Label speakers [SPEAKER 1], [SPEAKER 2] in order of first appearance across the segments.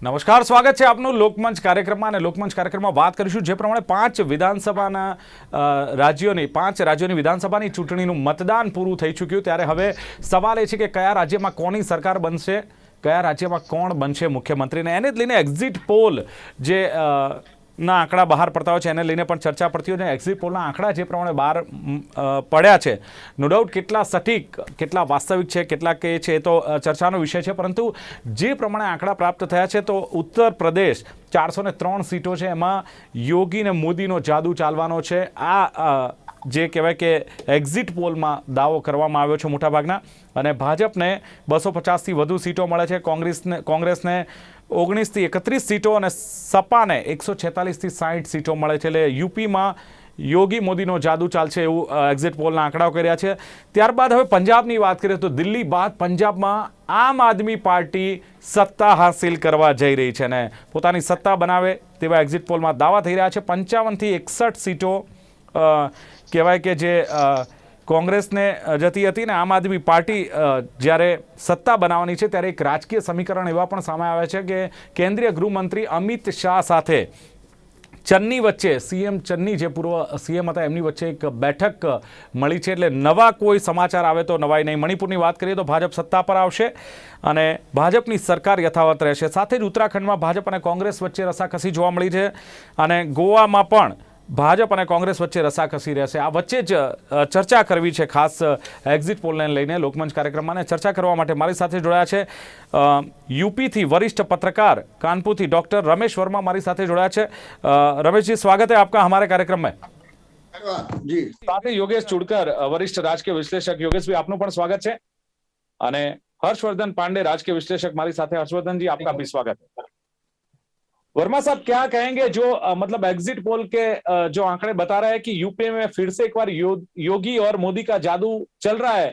[SPEAKER 1] નમસ્કાર, સ્વાગત છે આપનું લોકમંચ કાર્યક્રમમાં. અને લોકમંચ કાર્યક્રમમાં વાત કરીશું જે પ્રમાણે પાંચ રાજ્યોની વિધાનસભાની ચૂંટણીનું મતદાન પૂરું થઈ ચૂક્યું, ત્યારે હવે સવાલ એ છે કે કયા રાજ્યમાં કોની સરકાર બનશે, કયા રાજ્યમાં કોણ બનશે મુખ્યમંત્રીને. એને જ લઈને એક્ઝિટ પોલ જે ના આંકડા બહાર પડતા હોય છે એને લઈને પણ ચર્ચા પડતી હોય છે. એક્ઝિટ પોલના આંકડા જે પ્રમાણે બહાર પડ્યા છે, નો ડાઉટ કેટલા સટીક, કેટલા વાસ્તવિક છે, કેટલા કે છે એ તો ચર્ચાનો વિષય છે. પરંતુ જે પ્રમાણે આંકડા પ્રાપ્ત થયા છે તો ઉત્તર પ્રદેશ 403 સીટો છે, એમાં યોગી ને મોદીનો જાદુ ચાલવાનો છે. આ જે કહેવાય કે એક્ઝિટ પોલમાં દાવો કરવામાં આવ્યો છે મોટાભાગના. અને ભાજપને 250થી વધુ સીટો મળે છે, કોંગ્રેસને 19 થી 31 સીટો અને સપાને 146 થી 60 સીટો મળે છે. એટલે યુપીમાં યોગી મોદીનો જાદુ ચાલશે એવું એક્ઝિટ પોલના આંકડાઓ કર્યા છે. ત્યારબાદ હવે પંજાબની વાત કરીએ તો દિલ્હી બાદ પંજાબમાં આમ આદમી પાર્ટી સત્તા હાંસિલ કરવા જઈ રહી છે અને પોતાની સત્તા બનાવે તેવા એક્ઝિટ પોલમાં દાવા થઈ રહ્યા છે. 55 થી 61 સીટો કહેવાય કે જે કોંગ્રેસને જતી હતી ને આમ આદમી પાર્ટી જ્યારે સત્તા બનાવવાની છે ત્યારે એક રાજકીય સમીકરણ એવા પણ સામે આવ્યા છે કે કેન્દ્રીય ગૃહમંત્રી અમિત શાહ સાથે ચન્ની વચ્ચે, સીએમ ચન્ની જે પૂર્વ સીએમ હતા એમની વચ્ચે એક બેઠક મળી છે. એટલે નવા કોઈ સમાચાર આવે તો નવાઈ નહીં. મણિપુરની વાત કરીએ તો ભાજપ સત્તા પર આવશે અને ભાજપની સરકાર યથાવત રહેશે. સાથે જ ઉત્તરાખંડમાં ભાજપ અને કોંગ્રેસ વચ્ચે રસાકસી જોવા મળી છે અને ગોવામાં પણ ભાજપ અને કોંગ્રેસ વચ્ચે રસાકસી રહેશે. આ વચ્ચે જ ચર્ચા કરવી છે ખાસ એક્ઝિટ પોલને લઈને લોકમંચ કાર્યક્રમમાં. ચર્ચા કરવા માટે મારી સાથે જોડાયા છે यूपी થી वरिष्ठ पत्रकार कानपुर થી डॉक्टर रमेश वर्मा मारी साथे जोड़ा है. रमेश जी, स्वागत है आपका हमारे कार्यक्रम में.
[SPEAKER 2] जी,
[SPEAKER 1] साथ योगेश चुड़कर, वरिष्ठ राजकीय विश्लेषक. योगेश भाई, आपનું પણ સ્વાગત છે. અને हर्षवर्धन पांडे, राजकीय विश्लेषक मारी साथे. हर्षवर्धन जी, आपका भी स्वागत है. वर्मा साहब, क्या कहेंगे जो मतलब एग्जिट पोल के जो आंकड़े बता रहे हैं कि यूपी में फिर से एक बार योगी और मोदी का जादू चल रहा है.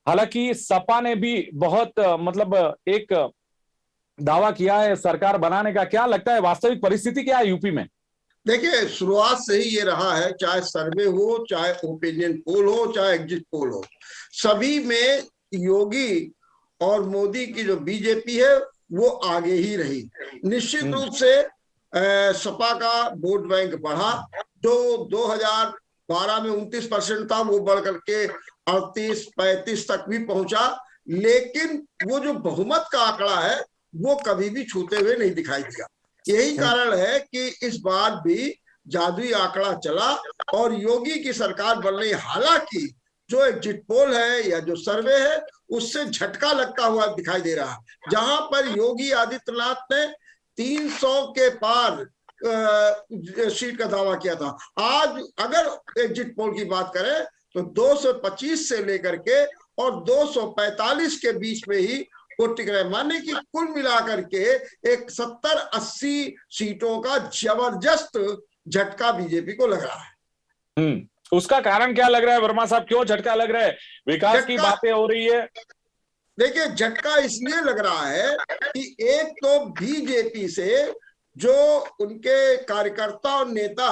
[SPEAKER 1] हालांकि सपा ने भी बहुत मतलब एक दावा किया है सरकार बनाने का. क्या लगता है वास्तविक परिस्थिति क्या है यूपी में?
[SPEAKER 2] देखिए, शुरुआत से ही ये रहा है, चाहे सर्वे हो, चाहे ओपिनियन पोल हो, चाहे एग्जिट पोल हो, सभी में योगी और मोदी की जो बीजेपी है वो आगे ही रही. निश्चित रूप से सपा का वोट बैंक बढ़ा. जो 2012 में 29% था वो बढ़ करके 38-35 तक भी पहुंचा. लेकिन वो जो बहुमत का आंकड़ा है वो कभी भी छूते हुए नहीं दिखाई दिया. यही कारण है कि इस बार भी जादुई आंकड़ा चला और योगी की सरकार बन रही. हालांकि जो एग्जिट पोल है या जो सर्वे है उससे झटका लगता हुआ दिखाई दे रहा. जहां पर योगी आदित्यनाथ ने 300 के पार सीट का दावा किया था, आज अगर एग्जिट पोल की बात करें तो 225 से लेकर के और 245 के बीच में ही वो टिक रहे. माने कि कुल मिलाकर के एक 70-80 सीटों का जबरदस्त झटका बीजेपी को लग रहा है.
[SPEAKER 1] उसका कारण क्या लग रहा है वर्मा साहब? क्यों झटका लग रहा है? विकास की बातें हो रही है.
[SPEAKER 2] देखिए, झटका इसलिए लग रहा है कि एक तो बीजेपी से जो उनके कार्यकर्ता और नेता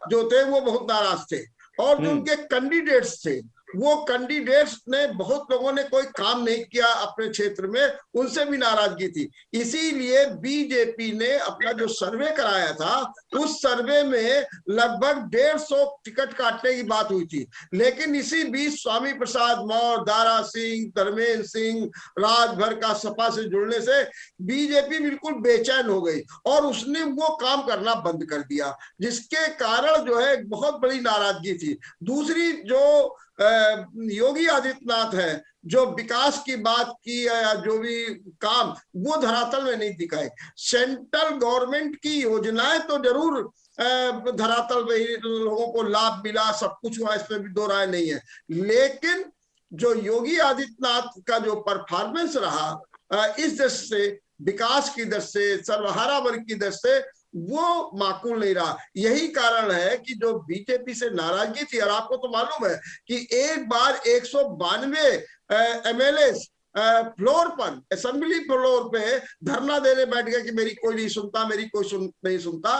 [SPEAKER 2] जो थे वो बहुत नाराज थे और जो उनके कैंडिडेट्स थे वो कैंडिडेट्स ने, बहुत लोगों ने कोई काम नहीं किया अपने क्षेत्र में, उनसे भी नाराजगी थी. इसीलिए बीजेपी ने अपना जो सर्वे कराया था उस सर्वे में लगभग 150 टिकट काटने की बात हुई थी. लेकिन इसी बीच स्वामी प्रसाद मौर्य, दारा सिंह, धर्मेंद्र सिंह, राजभर का सपा से जुड़ने से बीजेपी बिल्कुल बेचैन हो गई और उसने वो काम करना बंद कर दिया, जिसके कारण जो है बहुत बड़ी नाराजगी थी. दूसरी जो योगी आदित्यनाथ है, जो विकास की बात की या जो भी काम, वो धरातल में नहीं दिखाए. सेंट्रल गवर्नमेंट की योजनाएं तो जरूर धरातल में लोगों को लाभ मिला, सब कुछ हुआ, इसमें भी दो राय नहीं है. लेकिन जो योगी आदित्यनाथ का जो परफॉर्मेंस रहा इस दृष्टि से, विकास की दृष्टि से, सर्वहारा वर्ग की दृष्टि से, वो माकूल नहीं रहा. यही कारण है कि जो बीजेपी से नाराजगी थी, और आपको तो मालूम है कि एक बार 192 एमएलए फ्लोर पर, असेंबली फ्लोर पे धरना देने बैठ गए कि मेरी कोई नहीं सुनता, मेरी कोई नहीं सुनता.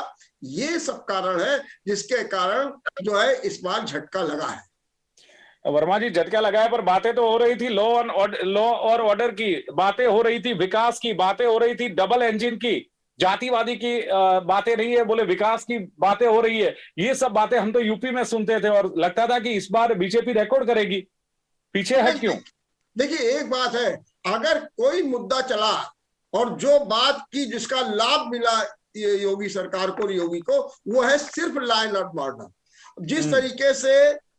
[SPEAKER 2] ये सब कारण है जिसके कारण जो है इस बार झटका लगा है.
[SPEAKER 1] वर्मा जी, झटका लगा है, पर बातें तो हो रही थी लॉ और ऑर्डर की बातें हो रही थी, विकास की बातें हो रही थी, डबल इंजन की, जातिवादी की बातें नहीं है, बोले विकास की बातें हो रही है। ये सब बातें हम तो यूपी में सुनते थे और लगता था कि इस बार बीजेपी रिकॉर्ड करेगी। पीछे हट क्यों?
[SPEAKER 2] देखिए एक बात है, अगर कोई मुद्दा चला और जो बात की जिसका लाभ मिला ये योगी सरकार को, योगी को, वो है सिर्फ लॉ एंड ऑर्डर। जिस तरीके से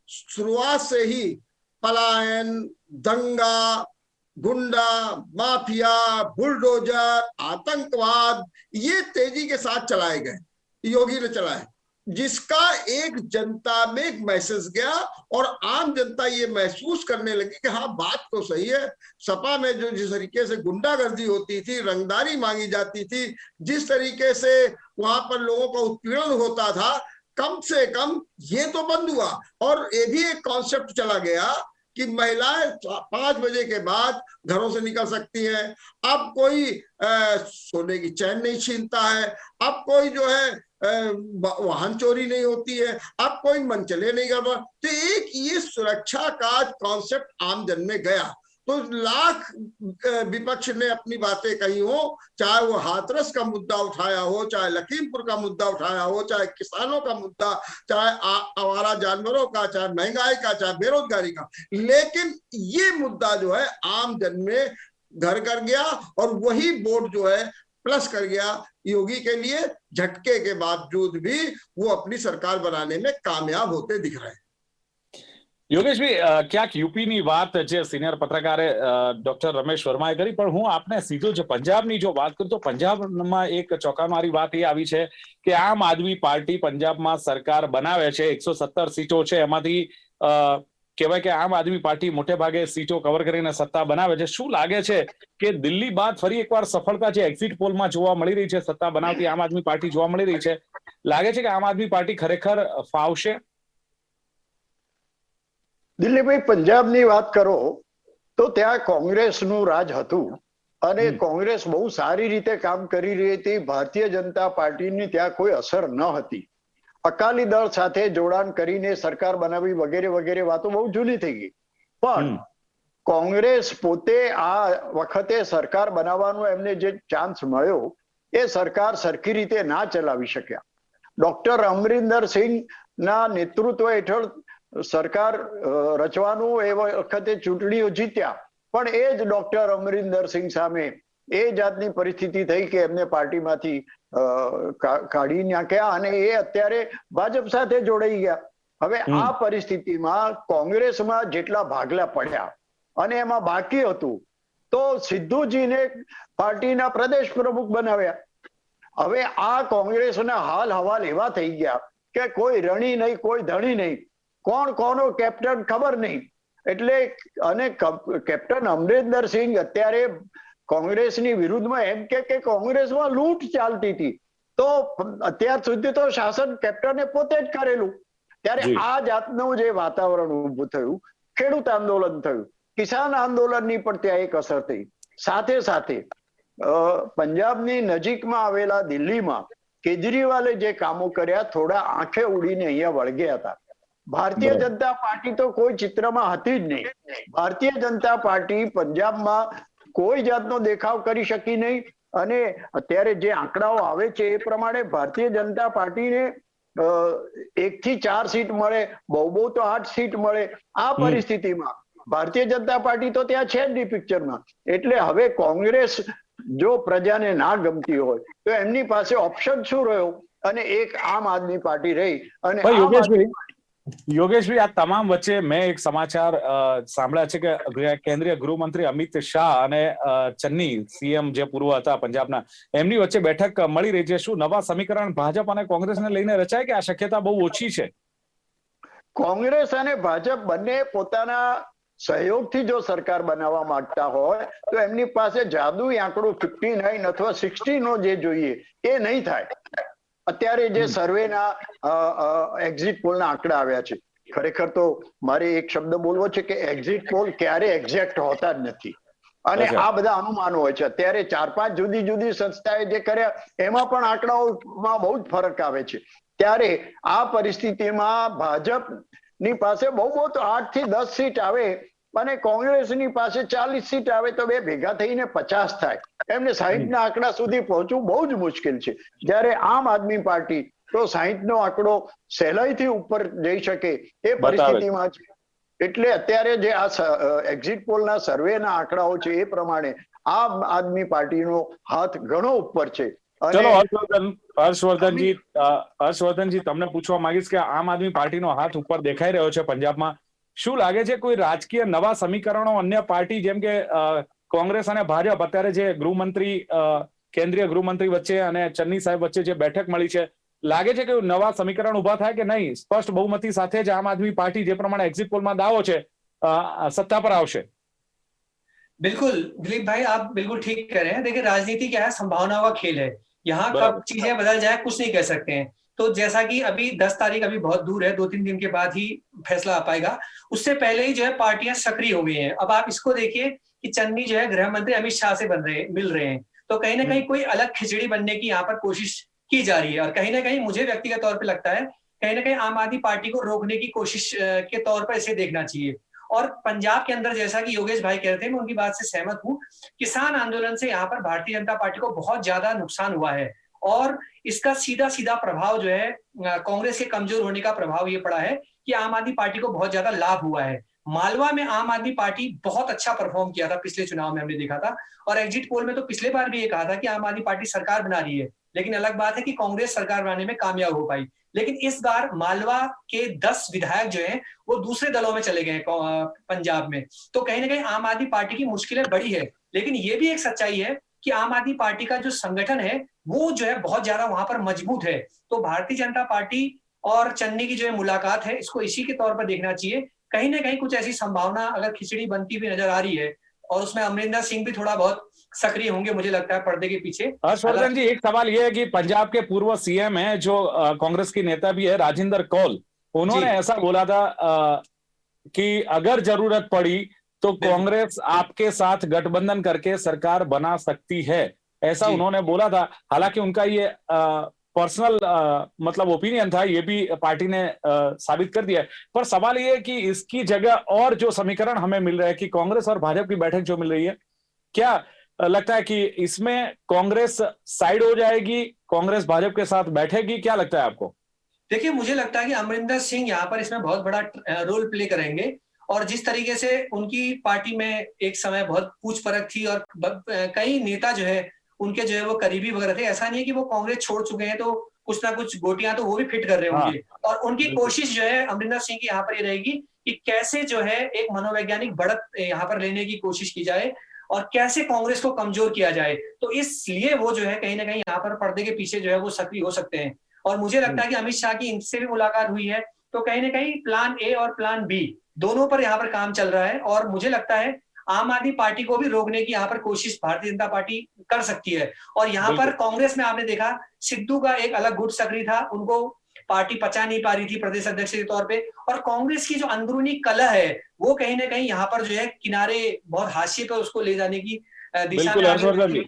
[SPEAKER 2] शुरुआत से ही पलायन, दंगा, गुंडा, माफिया, बुलडोजर, आतंकवाद, ये तेजी के साथ चलाए गए, योगी ने चलाए, जिसका एक जनता में एक मैसेज गया और आम जनता ये महसूस करने लगी कि हाँ बात तो सही है। सपा में जो जिस तरीके से गुंडागर्दी होती थी, रंगदारी मांगी जाती थी, जिस तरीके से वहां पर लोगों का उत्पीड़न होता था, कम से कम ये तो बंद हुआ। और ये भी एक कॉन्सेप्ट चला गया कि महिलाएं 5 बजे के बाद घरों से निकल सकती हैं। अब कोई सोने की चैन नहीं छीनता है, अब कोई जो है वाहन चोरी नहीं होती है, अब कोई मनचले नहीं कर। तो एक ये सुरक्षा का कॉन्सेप्ट आम जन में गया। तो लाख विपक्ष ने अपनी बातें कही हो, चाहे वो हाथरस का मुद्दा उठाया हो, चाहे लखीमपुर का मुद्दा उठाया हो, चाहे किसानों का मुद्दा, चाहे आवारा जानवरों का, चाहे महंगाई का, चाहे बेरोजगारी का, लेकिन ये मुद्दा जो है आम जन में घर कर गया और वही वोट जो है प्लस कर गया योगी के लिए। झटके के बावजूद भी वो अपनी सरकार बनाने में कामयाब होते दिख रहे हैं।
[SPEAKER 1] યોગેશભાઈ, ક્યાંક યુપીની વાત જે સિનિયર પત્રકારે ડોક્ટર રમેશ વર્માએ કરી, પણ હું આપને સીધો જો પંજાબની જો વાત કરું તો પંજાબમાં એક ચોંકાવનારી વાત એ આવી છે કે આમ આદમી પાર્ટી પંજાબમાં સરકાર બનાવે છે, 117 સીટો છે, એમાંથી કહેવાય કે આમ આદમી પાર્ટી મોટે ભાગે સીટો કવર કરીને સત્તા બનાવે છે। શું લાગે છે કે દિલ્હી બાદ ફરી એકવાર સફળતા જે એક્ઝિટ પોલમાં જોવા મળી રહી છે, સત્તા બનાવતી આમ આદમી પાર્ટી જોવા મળી રહી છે, લાગે છે કે આમ આદમી પાર્ટી ખરેખર ફાવશે?
[SPEAKER 3] દિલ્હીભાઈ, પંજાબની વાત કરો તો ત્યાં કોંગ્રેસનું રાજ હતું અને કોંગ્રેસ બહુ સારી રીતે કામ કરી રહી હતી। ભારતીય જનતા પાર્ટીની ત્યાં કોઈ અસર ન હતી। અકાલી દળ સાથે જોડાણ કરીને સરકાર બનાવી વગેરે વગેરે વાતો બહુ જૂની થઈ ગઈ। પણ કોંગ્રેસ પોતે આ વખતે સરકાર બનાવવાનો એમને જે ચાન્સ મળ્યો એ સરકાર સરખી રીતે ના ચલાવી શક્યા। ડોક્ટર અમરિન્દર સિંહના નેતૃત્વ હેઠળ સરકાર રચવાનું એ વખતે ચૂંટણીઓ જીત્યા, પણ એ જ ડોક્ટર અમરિન્દર સિંહ સામે એ જાતની પરિસ્થિતિ થઈ કે એમને પાર્ટીમાંથી કાઢી નાખ્યા અને એ અત્યારે ભાજપ સાથે જોડાઈ ગયા। હવે આ પરિસ્થિતિમાં કોંગ્રેસમાં જેટલા ભાગલા પડ્યા અને એમાં બાકી હતું તો સિદ્ધુજીને પાર્ટીના પ્રદેશ પ્રમુખ બનાવ્યા। હવે આ કોંગ્રેસના હાલ હવાલ એવા થઈ ગયા કે કોઈ રણી નહીં, કોઈ ધણી નહીં, કોણ કોનો કેપ્ટન ખબર નહીં। એટલે અને કેપ્ટન અમરિન્દર સિંહ અત્યારે કોંગ્રેસની વિરુદ્ધમાં એમ કે કોંગ્રેસમાં લૂંટ ચાલતી હતી, તો અત્યાર સુધી તો શાસન કેપ્ટને પોતે જ કરેલું। ત્યારે આ જાતનું જે વાતાવરણ ઊભું થયું, ખેડૂત આંદોલન થયું, કિસાન આંદોલનની પણ ત્યાં એક અસર થઈ। સાથે સાથે પંજાબની નજીકમાં આવેલા દિલ્હીમાં કેજરીવાલે જે કામો કર્યા, થોડા આંખે ઉડીને અહીંયા વળગ્યા હતા। ભારતીય જનતા પાર્ટી તો કોઈ ચિત્રમાં હતી જ નહીં। ભારતીય જનતા પાર્ટી પંજાબમાં કોઈ જાતનો દેખાવ કરી શકી નહીં અને અત્યારે જે આંકડાઓ આવે છે એ પ્રમાણે ભારતીય જનતા પાર્ટીને 1 થી 4 સીટ મળે, બહુ તો 8 સીટ મળે। આ પરિસ્થિતિમાં ભારતીય જનતા પાર્ટી તો ત્યાં છે જ નહીં પિક્ચરમાં। એટલે હવે કોંગ્રેસ જો પ્રજાને ના ગમતી હોય તો એમની પાસે ઓપ્શન શું રહ્યો અને એક આમ આદમી પાર્ટી રહી। અને
[SPEAKER 1] યોગેશભાઈ, આ તમામ વચ્ચે મેં એક સમાચાર સાંભળ્યા છે કે કેન્દ્રીય ગૃહમંત્રી અમિત શાહ અને ચન્ની સીએમ જે પૂર્વ હતા પંજાબના, એમની વચ્ચે બેઠક મળી રહી છે। શું નવા સમીકરણ ભાજપ અને કોંગ્રેસને લઈને રચાય કે આ શક્યતા બહુ ઓછી છે?
[SPEAKER 3] કોંગ્રેસ અને ભાજપ બંને પોતાના સહયોગથી જો સરકાર બનાવવા માંગતા હોય તો એમની પાસે જાદુઈ આંકડો 59 અથવા 60 નો જે જોઈએ એ નહીં થાય। અત્યારે જે સર્વેના એક્ઝિટ પોલના આંકડા આવ્યા છે, ખરેખર તો મારે એક શબ્દ બોલવો છે કે એક્ઝિટ પોલ ક્યારે એક્ઝેક્ટ હોતા જ નથી અને આ બધા અનુમાનો હોય છે। અત્યારે 4-5 જુદી જુદી સંસ્થાએ જે કર્યા એમાં પણ આંકડાઓમાં બહુ જ ફરક આવે છે। ત્યારે આ પરિસ્થિતિમાં ભાજપની પાસે બહુ 8 થી 10 સીટ આવે અને કોંગ્રેસની પાસે 40 સીટ આવે તો બે ભેગા થઈને 50 થાય. એમને 60 ના આંકડા સુધી પહોંચવું બહુ જ મુશ્કેલ છે. જ્યારે આમ આદમી પાર્ટી તો 60 નો આંકડો સહેલાઈથી ઉપર જઈ શકે એ પરિસ્થિતિમાં છે. એટલે અત્યારે જે આ એક્ઝિટ પોલના સર્વેના આંકડાઓ છે એ પ્રમાણે આમ આદમી પાર્ટીનો હાથ ઘણો ઉપર છે.
[SPEAKER 1] ચલો હર્ષવર્ધનજી તમને પૂછવા માંગીશ કે આમ આદમી પાર્ટીનો હાથ ઉપર દેખાઈ રહ્યો છે પંજાબમાં. શું લાગે છે કોઈ રાજકીય નવા સમીકરણો અન્ય પાર્ટી જેમ કે કોંગ્રેસ અને ભાજપ અત્યારે જે ગૃહમંત્રી કેન્દ્રીય ગૃહમંત્રી વચ્ચે અને ચન્ની સાહેબ વચ્ચે જે બેઠક મળી છે, લાગે છે કે નવા સમીકરણ ઉભા થાય કે નહીં? સ્પષ્ટ બહુમતી સાથે જ આમ આદમી પાર્ટી જે પ્રમાણે એક્ઝિટ પોલમાં દાવો છે સત્ता पर આવશે?
[SPEAKER 4] बिल्कुल दिलीप भाई, आप बिल्कुल ठीक कह रहे हैं. देखिए, राजनीति क्या है, संभावनाओं का खेल है. यहाँ कब चीजें बदल जाए कुछ नहीं कह सकते हैं. तो जैसा कि अभी 10 तारीख अभी बहुत दूर है, 2-3 दिन के बाद ही फैसला आ पाएगा. उससे पहले ही जो है पार्टियां सक्रिय हो गई हैं. अब आप इसको देखिए कि चन्नी जो है गृह मंत्री अमित शाह से मिल रहे हैं. तो कहीं ना कहीं कोई अलग खिचड़ी बनने की यहाँ पर कोशिश की जा रही है. और कहीं ना कहीं मुझे व्यक्तिगत तौर पर लगता है कहीं ना कहीं आम आदमी पार्टी को रोकने की कोशिश के तौर पर इसे देखना चाहिए. और पंजाब के अंदर जैसा कि योगेश भाई कहते हैं, मैं उनकी बात से सहमत हूं, किसान आंदोलन से यहाँ पर भारतीय जनता पार्टी को बहुत ज्यादा नुकसान हुआ है. और इसका सीधा सीधा प्रभाव जो है कांग्रेस के कमजोर होने का प्रभाव ये पड़ा है कि आम आदमी पार्टी को बहुत ज्यादा लाभ हुआ है. मालवा में आम आदमी पार्टी बहुत अच्छा परफॉर्म किया था पिछले चुनाव में, हमने देखा था. और एग्जिट पोल में तो पिछले बार भी ये कहा था कि आम आदमी पार्टी सरकार बना रही है, लेकिन अलग बात है कि कांग्रेस सरकार बनाने में कामयाब हो पाई. लेकिन इस बार मालवा के 10 विधायक जो हैं वो दूसरे दलों में चले गए पंजाब में. तो कहीं ना कहीं आम आदमी पार्टी की मुश्किलें बड़ी है. लेकिन ये भी एक सच्चाई है कि आम आदमी पार्टी का जो संगठन है वो जो है बहुत ज्यादा वहां पर मजबूत है. तो भारतीय जनता पार्टी और चन्नी की जो है मुलाकात है, इसको इसी के तौर पर देखना चाहिए. कहीं ना कहीं कुछ ऐसी संभावना अगर खिचड़ी बनती हुई नजर आ रही है, और उसमें अमरिंदर सिंह भी थोड़ा बहुत सक्रिय होंगे मुझे लगता है पर्दे के पीछे.
[SPEAKER 1] हर्षवर्धन जी, एक सवाल यह है कि पंजाब के पूर्व सीएम है जो कांग्रेस की नेता भी है, राजिंदर कौल, उन्होंने ऐसा बोला था कि अगर जरूरत पड़ी तो कांग्रेस आपके साथ गठबंधन करके सरकार बना सकती है, ऐसा उन्होंने बोला था. हालांकि उनका ये पर्सनल मतलब ओपिनियन था, ये भी पार्टी ने साबित कर दिया है. पर सवाल ये है कि इसकी जगह और जो समीकरण हमें मिल रहा है कि कांग्रेस और भाजपा की बैठक जो मिल रही है, क्या लगता है कि इसमें कांग्रेस साइड हो जाएगी, कांग्रेस भाजपा के साथ बैठेगी? क्या लगता है आपको?
[SPEAKER 4] देखिए, मुझे लगता है कि अमरिंदर सिंह यहाँ पर इसमें बहुत बड़ा रोल प्ले करेंगे. और जिस तरीके से उनकी पार्टी में एक समय बहुत पूछ परख थी और कई नेता जो है उनके जो है वो करीबी वगैरह थे, ऐसा नहीं है कि वो कांग्रेस छोड़ चुके हैं तो कुछ ना कुछ गोटियां तो वो भी फिट कर रहे होंगे. और उनकी कोशिश जो है अमरिंदर सिंह की यहाँ पर ये रहेगी कि कैसे जो है एक मनोवैज्ञानिक बढ़त यहाँ पर लेने की कोशिश की जाए और कैसे कांग्रेस को कमजोर किया जाए. तो इसलिए वो जो है कहीं ना कहीं यहाँ पर पर्दे के पीछे जो है वो सक्रिय हो सकते हैं. और मुझे लगता है कि अमित शाह की इनसे भी मुलाकात हुई है, तो कहीं ना कहीं प्लान ए और प्लान बी दोनों पर यहाँ पर काम चल रहा है. और मुझे लगता है आम आदमी पार्टी को भी रोकने की यहाँ पर कोशिश भारतीय जनता पार्टी कर सकती है. और यहाँ पर कांग्रेस में आपने देखा सिद्धू का एक अलग गुट सक्रिय था, उनको पार्टी पचा नहीं पा रही थी प्रदेश अध्यक्ष के तौर पे. और कांग्रेस की जो अंदरूनी कलह है वो कहीं ना कहीं यहाँ पर जो है किनारे बहुत हाशिए पर उसको ले जाने की दिशा में.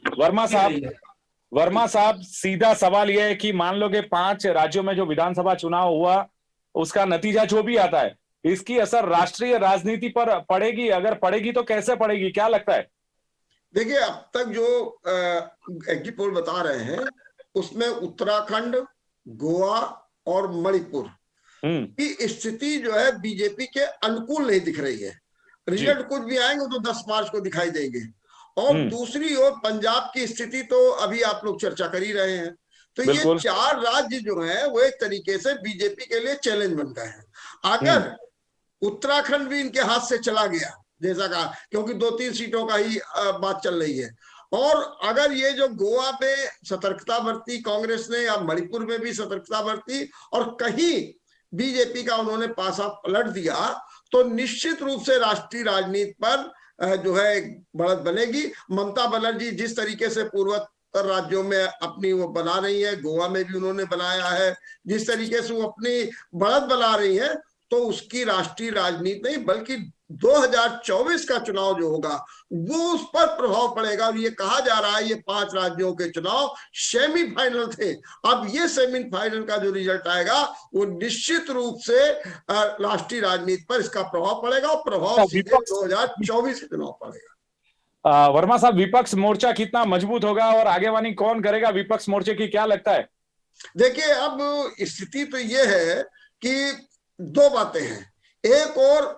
[SPEAKER 1] वर्मा साहब, सीधा सवाल यह है कि मान लो कि 5 राज्यों में जो विधानसभा चुनाव हुआ उसका नतीजा जो भी आता है, इसकी असर राष्ट्रीय राजनीति पर पड़ेगी? अगर पड़ेगी तो कैसे पड़ेगी, क्या लगता है?
[SPEAKER 2] देखिए, अब तक जो एग्जिट पोल बता रहे हैं उसमें उत्तराखंड, गोवा और मणिपुर की स्थिति जो है बीजेपी के अनुकूल नहीं दिख रही है. रिजल्ट कुछ भी आएंगे तो 10 मार्च को दिखाई देंगे. और दूसरी ओर पंजाब की स्थिति तो अभी आप लोग चर्चा कर ही रहे हैं. तो ये 4 राज्य जो हैं वो एक तरीके से बीजेपी के लिए चैलेंज बन गए हैं. अगर उत्तराखंड भी इनके हाथ से चला गया जैसा कहा, क्योंकि 2-3 सीटों का ही बात चल रही है, और अगर ये जो गोवा में सतर्कता बरती कांग्रेस ने या मणिपुर में भी सतर्कता बरती और कहीं बीजेपी का उन्होंने पासा पलट दिया, तो निश्चित रूप से राष्ट्रीय राजनीति पर जो है बढ़त बनेगी. ममता बनर्जी जिस तरीके से पूर्वोत्तर राज्यों में अपनी वो बना रही है, गोवा में भी उन्होंने बनाया है, जिस तरीके से वो अपनी बढ़त बना रही है, तो उसकी राष्ट्रीय राजनीति नहीं बल्कि 2024 का चुनाव जो होगा वो उस पर प्रभाव पड़ेगा। और ये कहा जा रहा है ये 5 राज्यों के चुनाव सेमीफाइनल थे, अब ये सेमीफाइनल का जो रिजल्ट आएगा वो निश्चित रूप से राष्ट्रीय राजनीति पर इसका प्रभाव पड़ेगा और प्रभाव सीधे 2024 के चुनाव पड़ेगा।
[SPEAKER 1] वर्मा साहब, विपक्ष मोर्चा कितना मजबूत होगा और आगेवानी कौन करेगा विपक्ष मोर्चे की, क्या लगता है?
[SPEAKER 2] देखिए, अब स्थिति तो ये है कि 2 बातें हैं। एक और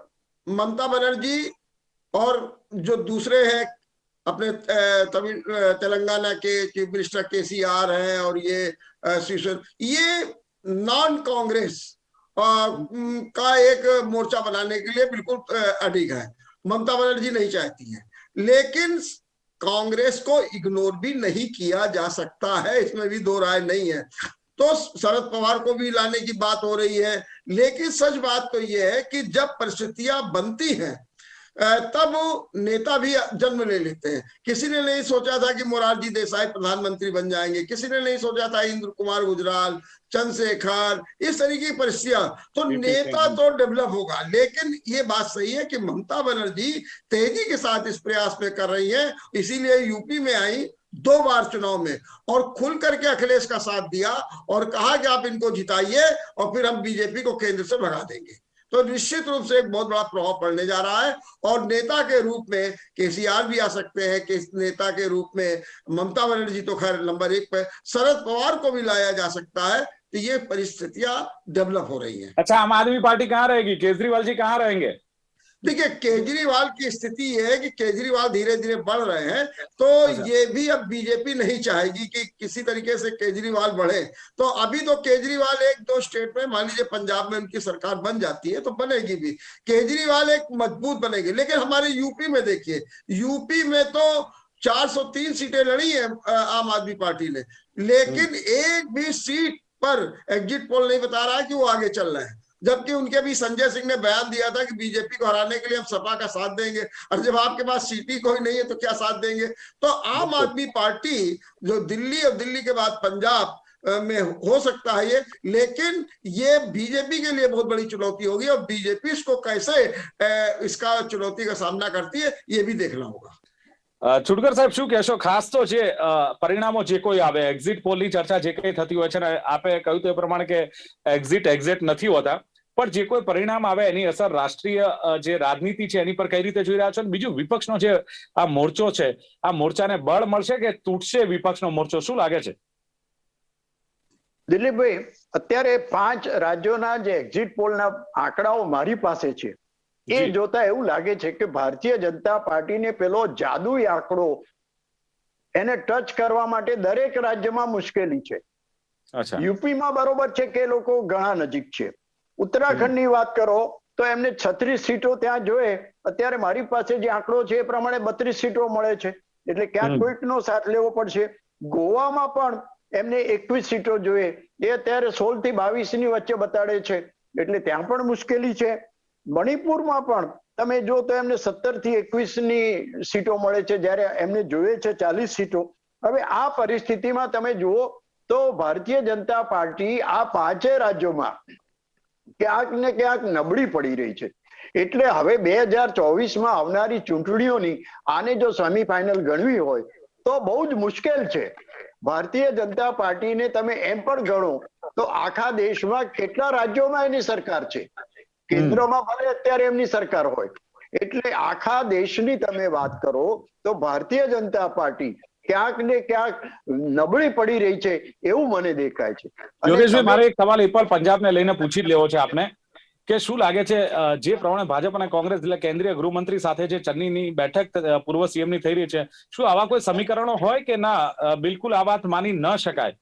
[SPEAKER 2] ममता बनर्जी और जो दूसरे हैं अपने तेलंगाना के चीफ मिनिस्टर केसीआर हैं और ये ये नॉन कांग्रेस का एक मोर्चा बनाने के लिए बिल्कुल अडिग है। ममता बनर्जी नहीं चाहती है, लेकिन कांग्रेस को इग्नोर भी नहीं किया जा सकता है, इसमें भी 2 राय नहीं है। तो शरद पवार को भी लाने की बात हो रही है, लेकिन सच बात तो यह है कि जब परिस्थितियां बनती हैं तब नेता भी जन्म ले लेते हैं। किसी ने नहीं सोचा था कि मोरारजी देसाई प्रधानमंत्री बन जाएंगे, किसी ने नहीं सोचा था इंद्र कुमार गुजराल, चंद्रशेखर, इस तरीके की परिस्थितियां। तो नेता तो डेवलप होगा, लेकिन ये बात सही है कि ममता बनर्जी तेजी के साथ इस प्रयास में कर रही है। इसीलिए यूपी में आई 2 बार चुनाव में और खुल करके अखिलेश का साथ दिया और कहा कि आप इनको जिताइए और फिर हम बीजेपी को केंद्र से भगा देंगे। तो निश्चित रूप से एक बहुत बड़ा प्रभाव पड़ने जा रहा है और नेता के रूप में केसीआर भी आ सकते हैं, कि नेता के रूप में ममता बनर्जी तो खैर नंबर 1 पे, शरद पवार को भी लाया जा सकता है। तो ये परिस्थितियां डेवलप हो रही हैं।
[SPEAKER 1] अच्छा, आम आदमी पार्टी कहाँ रहेगी? केजरीवाल जी कहाँ रहेंगे?
[SPEAKER 2] देखिए, केजरीवाल की स्थिति ये है कि केजरीवाल धीरे धीरे बढ़ रहे हैं, तो ये भी अब बीजेपी नहीं चाहेगी कि किसी तरीके से केजरीवाल बढ़े। तो अभी तो केजरीवाल 1-2 स्टेट में, मान लीजिए पंजाब में उनकी सरकार बन जाती है तो बनेगी भी, केजरीवाल एक मजबूत बनेगी। लेकिन हमारे यूपी में देखिए, यूपी में तो 403 सीटें लड़ी है आम आदमी पार्टी ने, लेकिन एक भी सीट पर एग्जिट पोल नहीं बता रहा है कि वो आगे चल रहे हैं। जबकि उनके भी संजय सिंह ने बयान दिया था कि बीजेपी को हराने के लिए हम सपा का साथ देंगे, और जब आपके पास सीट ही कोई नहीं है तो क्या साथ देंगे। तो आम आदमी पार्टी जो दिल्ली और दिल्ली के बाद पंजाब में हो सकता है ये, लेकिन ये बीजेपी के लिए बहुत बड़ी चुनौती होगी और बीजेपी इसको कैसे इसका चुनौती का सामना करती है ये भी देखना होगा।
[SPEAKER 1] ચુડકર સાહેબ, શું કહેશો? ખાસ તો જે પરિણામો જે કોઈ આવે, એક્ઝિટ પોલની ચર્ચા જે કઈ થતી હોય છે ને, આપે કહ્યું તે પ્રમાણે કે એક્ઝિટ નથી હોતા, પણ જે કોઈ પરિણામ આવે એની અસર રાષ્ટ્રીય જે રાજનીતિ છે એની પર કઈ રીતે જોઈ રહ્યા છો? બીજું, વિપક્ષનો જે આ મોરચો છે, આ મોરચાને બળ મળશે કે તૂટશે વિપક્ષનો મોરચો, શું લાગે છે?
[SPEAKER 3] દિલીપભાઈ, અત્યારે 5 રાજ્યોના જે એક્ઝિટ પોલના આંકડાઓ મારી પાસે છે એ જોતા એવું લાગે છે કે ભારતીય જનતા પાર્ટીને પેલો જાદુઈ આંકડો એને ટચ કરવા માટે દરેક રાજ્યમાં મુશ્કેલી છે. યુપીમાં બરોબર છે કે લોકો ઘણા નજીક છે. ઉત્તરાખંડની વાત કરો તો એમને 36 સીટો ત્યાં જોઈએ, અત્યારે મારી પાસે જે આંકડો છે એ પ્રમાણે 32 સીટો મળે છે, એટલે ક્યાંક કોઈકનો સાથ લેવો પડશે. ગોવામાં પણ એમને 21 સીટો જોઈએ, એ અત્યારે 16 થી 22 ની વચ્ચે બતાડે છે, એટલે ત્યાં પણ મુશ્કેલી છે. મણિપુરમાં પણ તમે જો તો એમને 17 થી 21 ની સીટો મળે છે, જ્યારે એમને જોઈએ છે 40 સીટો. હવે આ પરિસ્થિતિમાં તમે જુઓ તો ભારતીય જનતા પાર્ટી આ 5 રાજ્યોમાં ક્યાંક ને ક્યાંક નબળી પડી રહી છે. એટલે હવે 2024માં આવનારી ચૂંટણીઓની આને જો સેમીફાઇનલ ગણવી હોય તો બહુ જ મુશ્કેલ છે. ભારતીય જનતા પાર્ટીને તમે એમ પણ ગણો તો આખા દેશમાં કેટલા રાજ્યોમાં એની સરકાર છે, કેન્દ્રમાં ભલે અત્યારે એમની સરકાર હોય, એટલે આખા દેશની તમે વાત કરો તો ભારતીય જનતા પાર્ટી ક્યાંક ને ક્યાંક નબળી પડી રહી છે એવું મને દેખાય છે.
[SPEAKER 1] યોગેશભાઈ, મારે એક સવાલ એ પણ પંજાબને લઈને પૂછી જ લેવો છે આપને, કે શું લાગે છે જે પ્રમાણે ભાજપ અને કોંગ્રેસ એટલે કેન્દ્રીય ગૃહમંત્રી સાથે જે ચન્નીની બેઠક પૂર્વ સીએમની થઈ રહી છે, શું આવા કોઈ સમીકરણો હોય કે ના બિલકુલ આ વાત માની ન શકાય?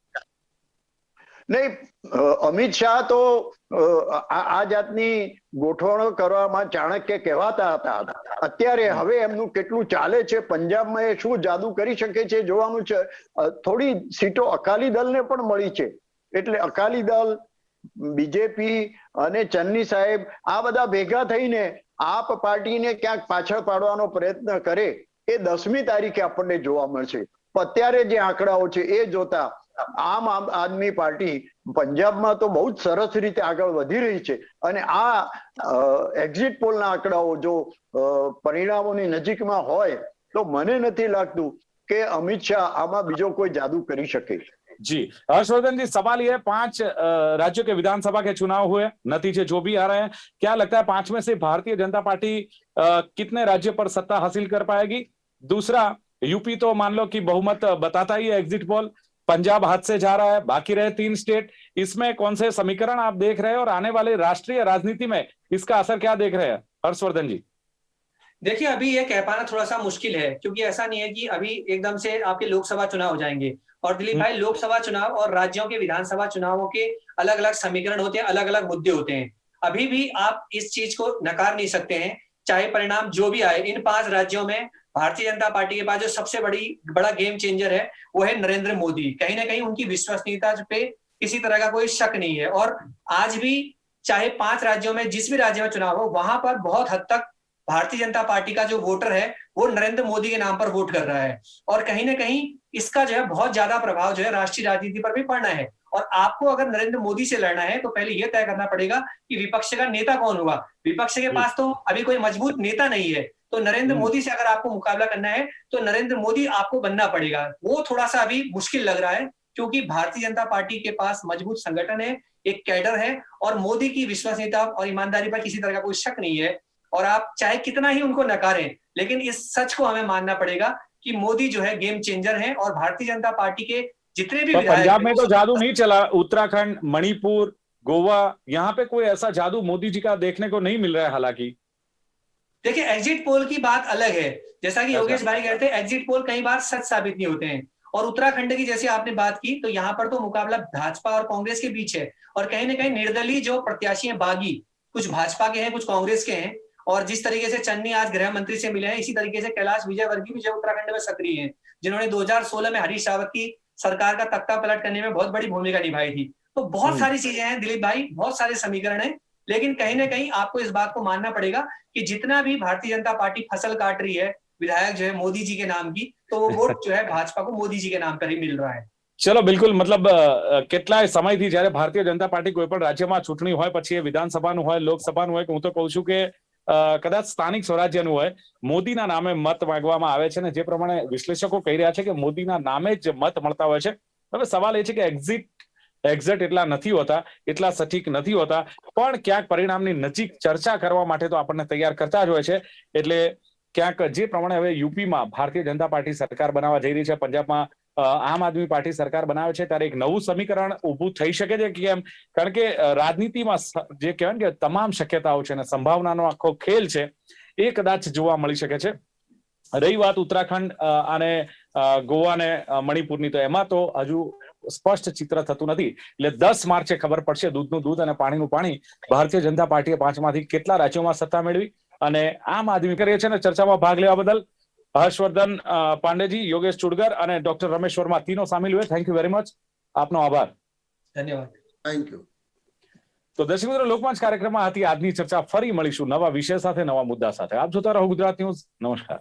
[SPEAKER 3] નહીં, અમિત શાહ તો આ જાતની ગોઠવણો કરવામાં ચાણક્ય કહેવાતા હતા. અત્યારે હવે એમનું કેટલું ચાલે છે પંજાબમાં, એ શું જાદુ કરી શકે છે જોવાનું છે. થોડી સીટો અકાલી દળને પણ મળી છે, એટલે અકાલી દળ, બીજેપી અને ચન્ની સાહેબ આ બધા ભેગા થઈને આપ પાર્ટીને ક્યાંક પાછળ પાડવાનો પ્રયત્ન કરે એ 10મી તારીખે આપણને જોવા મળશે. અત્યારે જે આંકડાઓ છે એ જોતા આમ આદમી પાર્ટી પંજાબમાં તો બહુ જ સરસ રીતે આગળ વધી રહી છે અને આ એક્ઝિટ પોલના આંકડાઓ જો પરિણામોની નજીકમાં હોય તો મને નથી લાગતું કે અમિત શાહ આમાં બીજો કોઈ જાદू કરી શકે।
[SPEAKER 1] जी हर्षवर्धन जी, सवाल ये है 5 राज्यों के विधानसभा के चुनाव हुए, नतीजे जो भी आ रहे हैं, क्या लगता है 5 में से भारतीय जनता पार्टी कितने राज्यों पर सत्ता हासिल कर पाएगी? दूसरा, यूपी तो मान लो कि बहुमत बताता ही है एग्जिट पोल, पंजाब हाथ से जा रहा है, बाकी रहे 3 स्टेट, इसमें कौन से समीकरण आप देख रहे हैं और आने वाले राष्ट्रीय राजनीति में इसका असर क्या देख रहे हैं हर्षवर्धन जी?
[SPEAKER 4] देखिए, अभी ये कह पाना थोड़ा सा मुश्किल है, क्योंकि ऐसा नहीं है कि अभी एकदम से आपके लोकसभा चुनाव हो जाएंगे। और दिलीप भाई, लोकसभा चुनाव और राज्यों के विधानसभा चुनावों के अलग अलग समीकरण होते हैं, अलग अलग मुद्दे होते हैं। अभी भी आप इस चीज को नकार नहीं सकते हैं, चाहे परिणाम जो भी आए। इन 5 राज्यों में भारतीय जनता पार्टी के पास जो सबसे बड़ा गेम चेंजर है वो है नरेंद्र मोदी। कहीं ना कहीं उनकी विश्वसनीयता पे किसी तरह का कोई शक नहीं है। और आज भी चाहे 5 राज्यों में जिस भी राज्य में चुनाव हो, वहां पर बहुत हद तक भारतीय जनता पार्टी का जो वोटर है वो नरेंद्र मोदी के नाम पर वोट कर रहा है। और कहीं ना कहीं इसका जो है बहुत ज्यादा प्रभाव जो है राष्ट्रीय राजनीति पर भी पड़ना है। और आपको अगर नरेंद्र मोदी से लड़ना है तो पहले यह तय करना पड़ेगा कि विपक्ष का नेता कौन होगा। विपक्ष के पास तो अभी कोई मजबूत नेता नहीं है, तो नरेंद्र मोदी से अगर आपको मुकाबला करना है तो नरेंद्र मोदी आपको बनना पड़ेगा। वो थोड़ा सा अभी मुश्किल लग रहा है, क्योंकि भारतीय जनता पार्टी के पास मजबूत संगठन है, एक कैडर है, और मोदी की विश्वसनीयता और ईमानदारी पर किसी तरह का कोई शक नहीं है। और आप चाहे कितना ही उनको नकारें, लेकिन इस सच को हमें मानना पड़ेगा कि मोदी जो है गेम चेंजर है। और भारतीय जनता पार्टी के जितने भी
[SPEAKER 1] पंजाब में तो जादू नहीं चला, उत्तराखंड, मणिपुर, गोवा, यहाँ पे कोई ऐसा जादू मोदी जी का देखने को नहीं मिल रहा है। हालांकि
[SPEAKER 4] देखिए, एग्जिट पोल की बात अलग है, जैसा कि योगेश भाई कहते हैं, एग्जिट पोल कई बार सच साबित नहीं होते हैं। और उत्तराखंड की जैसे आपने बात की, तो यहाँ पर तो मुकाबला भाजपा और कांग्रेस के बीच है। और कहीं ना कहीं निर्दलीय जो प्रत्याशी हैं बागी, कुछ भाजपा के हैं, कुछ कांग्रेस के हैं। और जिस तरीके से चन्नी आज गृह मंत्री से मिले हैं, इसी तरीके से कैलाश विजयवर्गीय भी जो उत्तराखंड में सक्रिय हैं, जिन्होंने 2016 में हरीश रावत की सरकार का तख्ता पलट करने में बहुत बड़ी भूमिका निभाई थी। तो बहुत सारी चीजें हैं दिलीप भाई, बहुत सारे समीकरण हैं। लेकिन कहीं ना कहीं आपको इस बात को मानना पड़ेगा कि जितना भी भारतीय जनता पार्टी फसल काट रही है विधायक जो है मोदी जी के नाम की, तो वो वोट जो है भाजपा को मोदी जी के नाम पर ही मिल रहा है।
[SPEAKER 1] चलो बिल्कुल, मतलब કેટલાય સમયથી જ્યારે ભારતીય જનતા પાર્ટી કોઈ પણ રાજ્યમાં ચૂંટણી હોય, પછી એ વિધાનસભાનું હોય, લોકસભાનું હોય, હું તો કહું છું કે કદાચ સ્થાનિક સ્વરાજ્યનું હોય, મોદીના નામે મત માંગવામાં આવે છે ને જે પ્રમાણે વિશ્લેષકો કહી રહ્યા છે કે મોદીના નામે જ મત મળતા હોય છે। હવે સવાલ એ છે કે એક્ઝેક્ટ એટલા નથી હોતા, એટલા સટીક નથી હોતા, પણ ક્યાંક પરિણામની નજીક ચર્ચા કરવા માટે તો આપણને તૈયાર કરતા જ હોય છે। એટલે ક્યાંક જે પ્રમાણે હવે યુપીમાં ભારતીય જનતા પાર્ટી સરકાર બનાવવા જઈ રહી છે, પંજાબમાં આમ આદમી પાર્ટી સરકાર બનાવે છે, ત્યારે એક નવું સમીકરણ ઊભું થઈ શકે છે કેમ? કારણ કે રાજનીતિમાં જે કહેવાય ને કે તમામ શક્યતાઓ છે અને સંભાવનાનો આખો ખેલ છે એ કદાચ જોવા મળી શકે છે। રહી વાત ઉત્તરાખંડ અને ગોવા ને મણિપુરની, તો એમાં તો હજુ સ્પષ્ટ ચિત્ર થતું નથી। એટલે 10 માર્ચે ખબર પડશે, દૂધનું દૂધ અને પાણીનું પાણી, ભારતીય જનતા પાર્ટીએ 5માંથી કેટલા રાજ્યોમાં સત્તા મેળવી અને આમ આદમી કરીએ છે ને। ચર્ચામાં ભાગ લેવા બદલ હર્ષवर्धन પાંડેજી, યોગેશ ચુડગર અને ડોક્ટર રમેશ વર્મા तीनों સામેલ हुए, થેન્ક યુ વેરી મચ, આપનો આભાર।
[SPEAKER 4] ધન્યવાદ।
[SPEAKER 2] Thank you.
[SPEAKER 1] તો દર્શક મિત્રો, લોકમંચ કાર્યક્રમમાં હતી આજની ચર્ચા। ફરી મળીશું નવા વિષય સાથે, નવા મુદ્દા સાથે। આપ જોતા રહો ગુજરાત ન્યૂઝ। નમસ્કાર।